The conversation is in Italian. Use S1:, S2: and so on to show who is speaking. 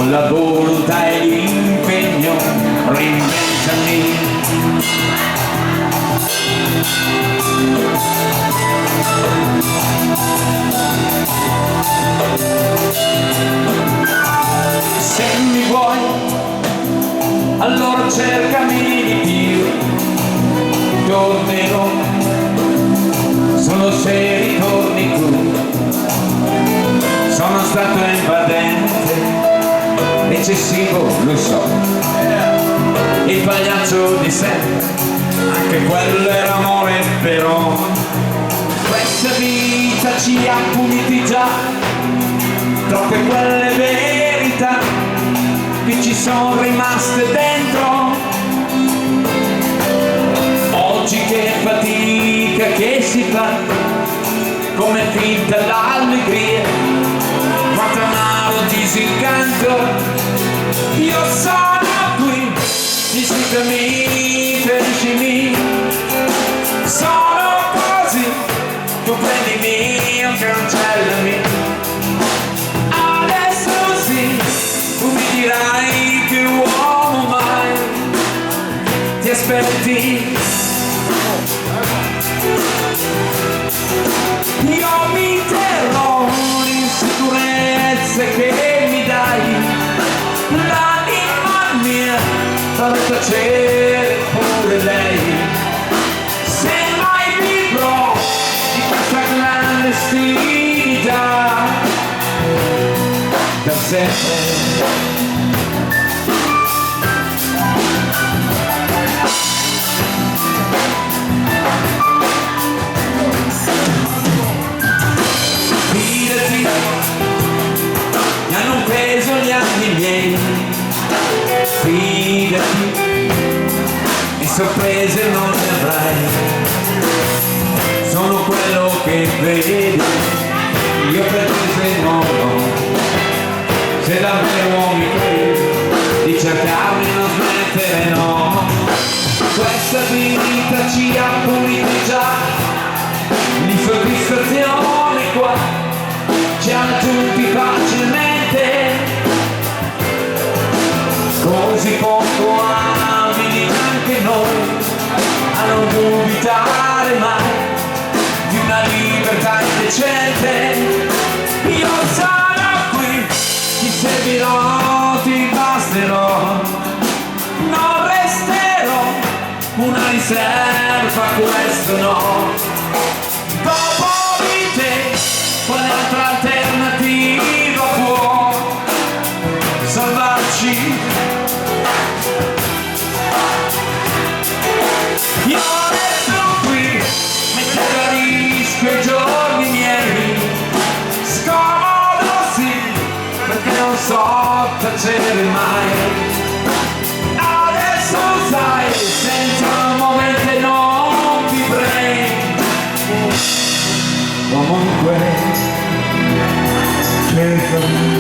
S1: con la volontà e l'impegno reinventami. Se mi vuoi, allora cercami di più, tornerò solo se ritorni tu. Sono stato invadente, eccessivo, lo so, il pagliaccio di sempre, anche quello era amore, però questa vita ci ha puniti già, troppe quelle verità che ci sono rimaste dentro. Oggi che fatica che si fa, come finta l'allegria, quanto amaro disincanto. Io sono qui, disfruttami, felicimi, sono così, tu prendimi o cancellami. Adesso sì, tu mi dirai che uomo mai ti aspetti. Io mi terrò l'insicurezza che mi dai, l'anima mia farà tacere pure lei. Se mai vivrò di questa clandestinità per sempre. Gli anni miei, fidati, e sorprese non ne avrai. Sono quello che vedi, io pretese no, se davvero mi credi di cercarmi non smettere, no. Questa vita ci ha puniti già, l'insoddisfazione qua ci ha raggiunti facilmente. Così poco abili anche noi a non dubitare mai di una libertà indecente. Io sarò qui, ti servirò, ti basterò, non resterò una riserva, questo no. Dopo di te, quale altra alternativa può salvarci? Io resto qui, mettendo a rischio i giorni miei, scomodo sì, perché non so tacere mai. Adesso sai, senza un momento non vivrei, comunque cercami.